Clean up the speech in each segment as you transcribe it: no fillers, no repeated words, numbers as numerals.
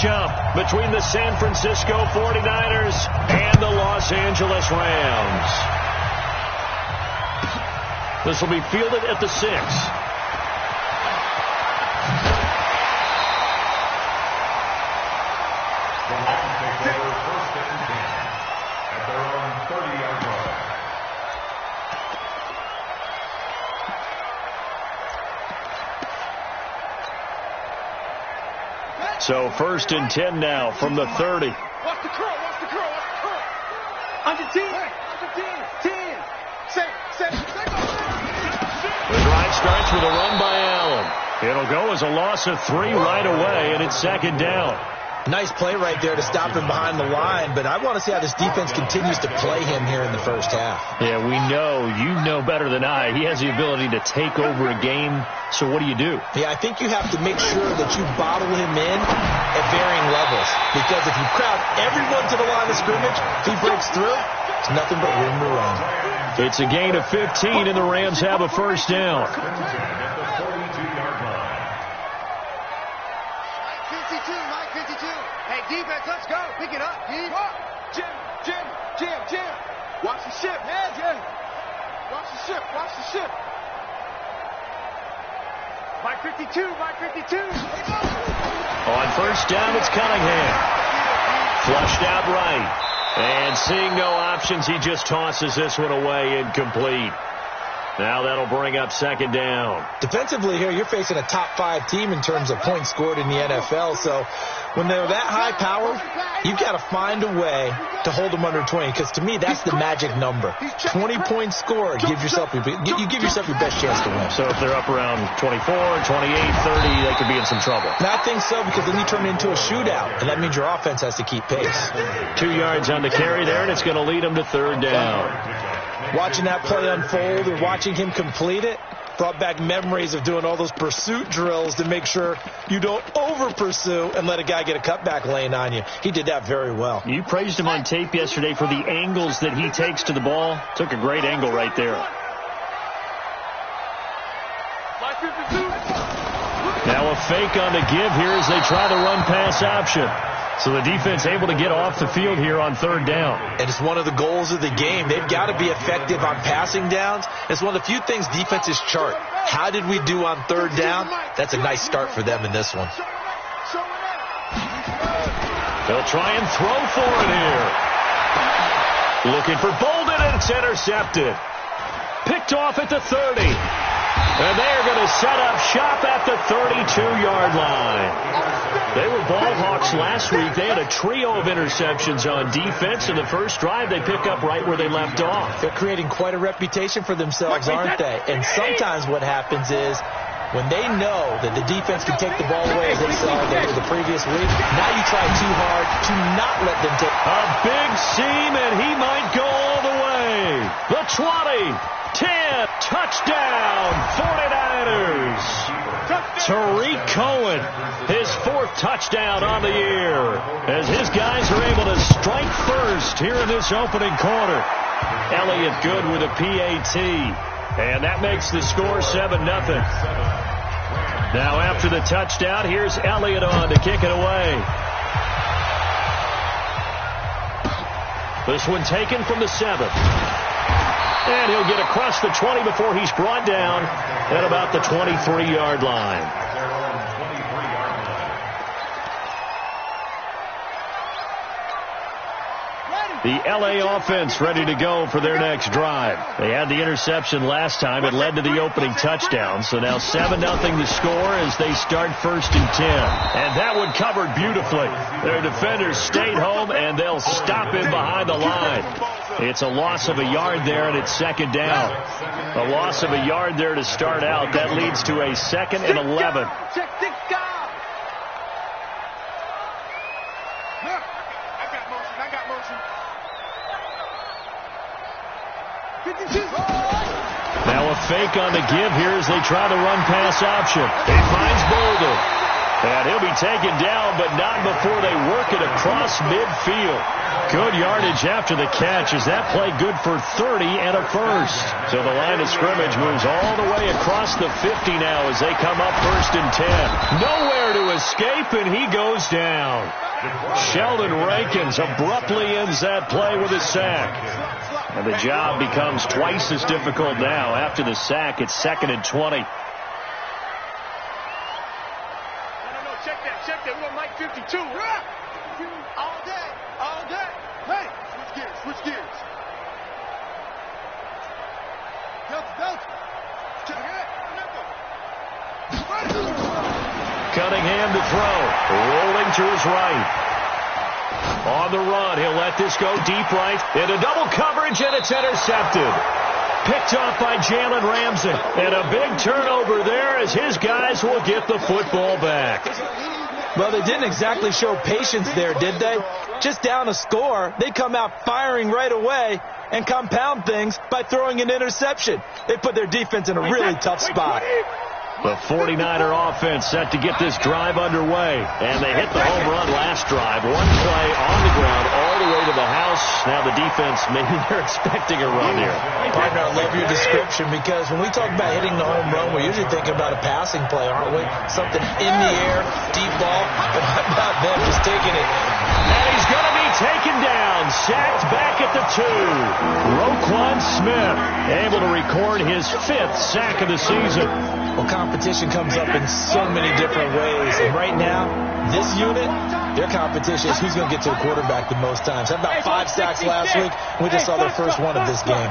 matchup between the San Francisco 49ers and the Los Angeles Rams. This will be fielded at the 6. So 1st and 10 now from the 30. Watch the curl, watch the curl, watch the curl. Under 10, under 10, 10. The drive starts with a run by Allen. It'll go as a loss of 3 right away, and it's 2nd down. Nice play right there to stop him behind the line, but I want to see how this defense continues to play him here in the first half. Yeah, we know. You know better than I. He has the ability to take over a game, so what do you do? Yeah, I think you have to make sure that you bottle him in at varying levels, because if you crowd everyone to the line of scrimmage, if he breaks through, it's nothing but room to run. It's a gain of 15, and the Rams have a first down. Defense, let's go. Pick it up. Jim. Watch the ship. Yeah, Jim. Watch the ship. Mike 52. On first down, it's Cunningham. Flushed out right. And seeing no options, he just tosses this one away, incomplete. Now that'll bring up 2nd down. Defensively here, you're facing a top 5 team in terms of points scored in the NFL. So when they're that high powered, you've got to find a way to hold them under 20. Because to me, that's the magic number. 20 points scored. You give yourself your best chance to win. So if they're up around 24, 28, 30, they could be in some trouble. And I think so, because then you turn it into a shootout. And that means your offense has to keep pace. 2 yards on the carry there, and it's going to lead them to 3rd down. Watching that play unfold and watching him complete it brought back memories of doing all those pursuit drills to make sure you don't over-pursue and let a guy get a cutback lane on you. He did that very well. You praised him on tape yesterday for the angles that he takes to the ball. Took a great angle right there. Now a fake on the give here as they try the run-pass option. So the defense able to get off the field here on 3rd down. And it's one of the goals of the game. They've got to be effective on passing downs. It's one of the few things defenses chart. How did we do on 3rd down? That's a nice start for them in this one. They'll try and throw for it here. Looking for Bolden, and it's intercepted. Picked off at the 30. And they are going to set up shop at the 32-yard line. They were ball hawks last week. They had a trio of interceptions on defense. In the first drive, they pick up right where they left off. They're creating quite a reputation for themselves, aren't they? And sometimes what happens is when they know that the defense can take the ball away, as they saw the previous week, now you try too hard to not let them take. A big seam, and he might go all the way. The 20, 10, touchdown, 49ers. Tariq Cohen, his 4th touchdown on the year, as his guys are able to strike first here in this opening quarter. Elliott good with a PAT, and that makes the score 7-0. Now after the touchdown, here's Elliott on to kick it away. This one taken from the 7. And he'll get across the 20 before he's brought down at about the 23-yard line. The L.A. offense ready to go for their next drive. They had the interception last time. It led to the opening touchdown. So now 7-0 the score as they start 1st and 10. And that one covered beautifully. Their defenders stayed home, and they'll stop him behind the line. It's a loss of a yard there, and it's 2nd down. A loss of a yard there to start out. That leads to a 2nd and 11. Now a fake on the give here as they try the run-pass option. He finds Bolden. And he'll be taken down, but not before they work it across midfield. Good yardage after the catch. Is that play good for 30 and a first? So the line of scrimmage moves all the way across the 50 now as they come up 1st and 10. Nowhere to escape, and he goes down. Sheldon Rankins abruptly ends that play with a sack. And the job becomes twice as difficult now. After the sack, it's 2nd and 20. Check that. We want Mike 52. All day. Hey, switch gears. Delta. Check it. Cunningham to throw. Rolling to his right. On the run, he'll let this go deep right. Into double coverage, and it's intercepted. Picked off by Jalen Ramsey. And a big turnover there as his guys will get the football back. Well, they didn't exactly show patience there, did they? Just down a score, they come out firing right away and compound things by throwing an interception. They put their defense in a really tough spot. The 49er offense set to get this drive underway. And they hit the home run last drive. One play on the ground all the way to the house. Now the defense, maybe they're expecting a run here. Partner, I love your description because when we talk about hitting the home run, we're usually thinking about a passing play, aren't we? Something in the air, deep ball. But how about them just taking it? And he's going to be taken down. Sacked back at the 2. Roquan Smith able to record his 5th sack of the season. Well, competition comes up in so many different ways. And right now, this unit, their competition is who's going to get to the quarterback the most times. Had about 5 sacks last week. We just saw their first one of this game.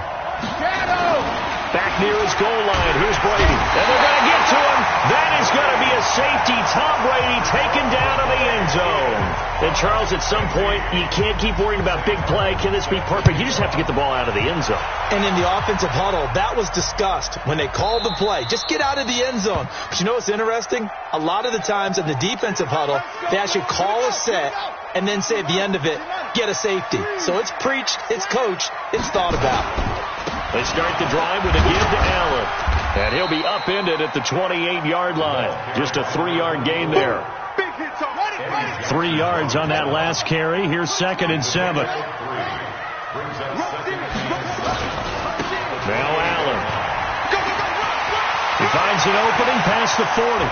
Back near his goal line. Here's Brady. And they're going to get to him. That is going to be a safety. Tom Brady taken down to the end zone. And, Charles, at some point, you can't keep worrying about big play. Can this be perfect? You just have to get the ball out of the end zone. And in the offensive huddle, that was discussed when they called the play. Just get out of the end zone. But you know what's interesting? A lot of the times in the defensive huddle, they actually call a set and then say at the end of it, get a safety. So it's preached, it's coached, it's thought about. They start the drive with a give to Allen. And he'll be upended at the 28-yard line. Just a 3-yard gain there. 3 yards on that last carry. Here's 2nd and 7. Now Allen. He finds an opening past the 40.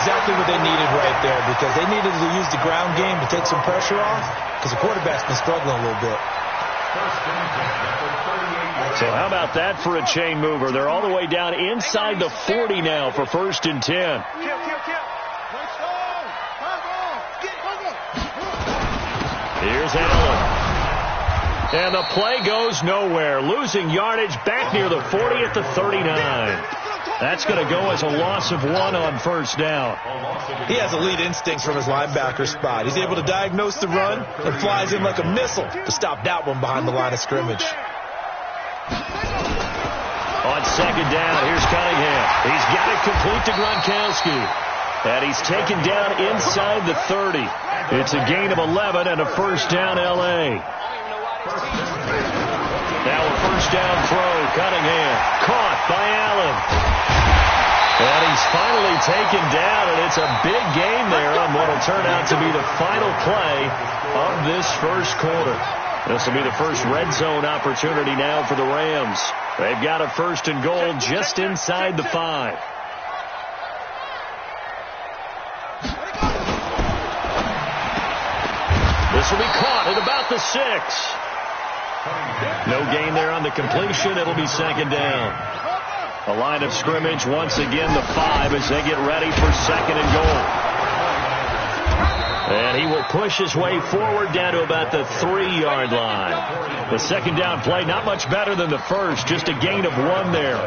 Exactly what they needed right there because they needed to use the ground game to take some pressure off because the quarterback's been struggling a little bit. So how about that for a chain mover? They're all the way down inside the 40 now for 1st and 10. Here's Allen. And the play goes nowhere. Losing yardage back near the 40 at the 39. That's going to go as a loss of 1 on 1st down. He has elite instincts from his linebacker spot. He's able to diagnose the run and flies in like a missile to stop that one behind the line of scrimmage. On 2nd down, here's Cunningham. He's got it complete to Gronkowski. And he's taken down inside the 30. It's a gain of 11 and a 1st down L.A. Now a 1st down throw. Cunningham caught by Allen. And he's finally taken down, and it's a big gain there on what will turn out to be the final play of this 1st quarter. This will be the first red zone opportunity now for the Rams. They've got a 1st and goal just inside the 5. This will be caught at about the 6. No gain there on the completion. It'll be 2nd down. A line of scrimmage once again the 5 as they get ready for 2nd and goal. And he will push his way forward down to about the 3-yard line. The 2nd down play not much better than the 1st. Just a gain of 1 there.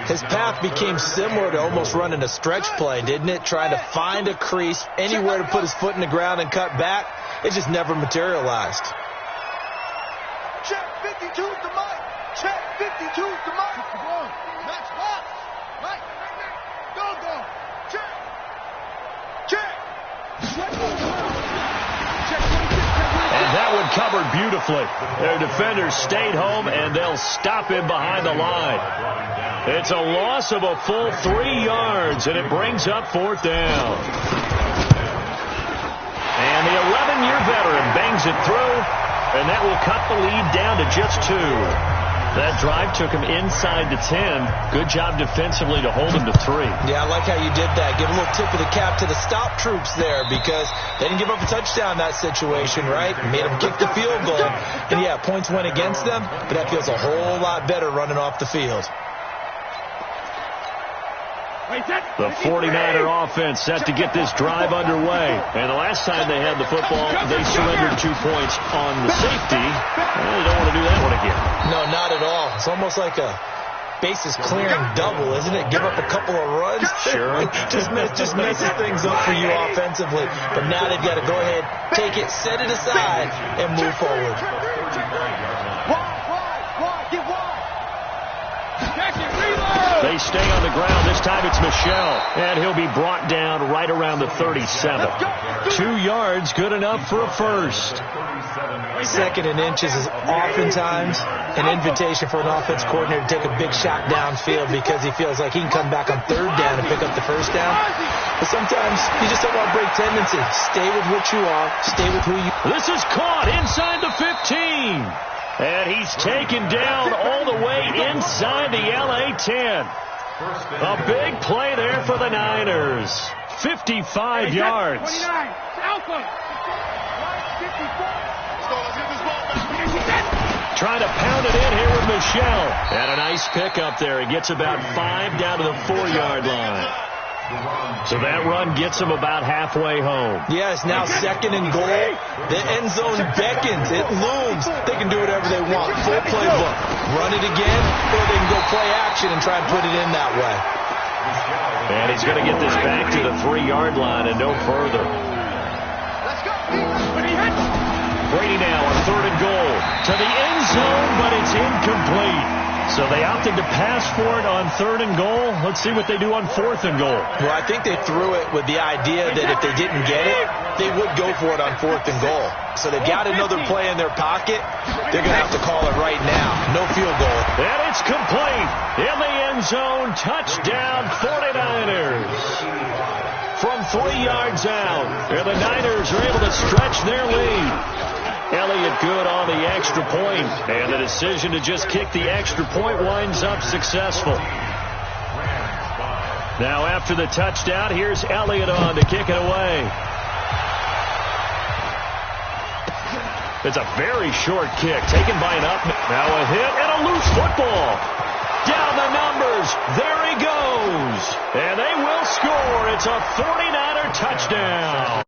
His path became similar to almost running a stretch play, didn't it? Trying to find a crease, anywhere to put his foot in the ground and cut back. It just never materialized. Check 52's the mic. Check 52's the mic. Max box. Mike. Go. Check. And that one covered beautifully. Their defenders stayed home, and they'll stop him behind the line. It's a loss of a full 3 yards, and it brings up 4th down. And the 11-year veteran bangs it through, and that will cut the lead down to just 2. That drive took him inside the 10. Good job defensively to hold him to 3. Yeah, I like how you did that. Give a little tip of the cap to the stop troops there because they didn't give up a touchdown in that situation, right? Made them kick the field goal. And, yeah, points went against them, but that feels a whole lot better running off the field. The 49er offense set to get this drive underway. And the last time they had the football, they surrendered 2 points on the safety. Well, they don't want to do that one again. No, not at all. It's almost like a bases clearing double, isn't it? Give up a couple of runs. Sure. just messes things up for you offensively. But now they've got to go ahead, take it, set it aside, and move forward. They stay on the ground. This time it's Michel. And he'll be brought down right around the 37. 2 yards, good enough for a first. 2nd and inches is oftentimes an invitation for an offense coordinator to take a big shot downfield because he feels like he can come back on 3rd down and pick up the 1st down. But sometimes you just don't want to break tendency. Stay with what you are. Stay with who you are. This is caught inside the 15. And he's taken down all the way inside the LA 10. A big play there for the Niners. 55 yards. 29. Alpha. Trying to pound it in here with Michel. And a nice pickup there. He gets about 5 down to the 4-yard line. So that run gets him about halfway home. Yes, now 2nd and goal. The end zone beckons. It looms. They can do whatever they want. Full playbook. Run it again, or they can go play action and try and put it in that way. And he's going to get this back to the 3-yard line and no further. Brady now on 3rd and goal. To the end zone, but it's incomplete. So they opted to pass for it on 3rd and goal. Let's see what they do on 4th and goal. Well, I think they threw it with the idea that if they didn't get it, they would go for it on 4th and goal. So they've got another play in their pocket. They're going to have to call it right now. No field goal. And it's complete. In the end zone, touchdown 49ers. From 3 yards out, and the Niners are able to stretch their lead. Elliott good on the extra point, and the decision to just kick the extra point winds up successful. Now after the touchdown, here's Elliott on to kick it away. It's a very short kick taken by an up. Now a hit and a loose football. Down the numbers. There he goes. And they will score. It's a 49er touchdown.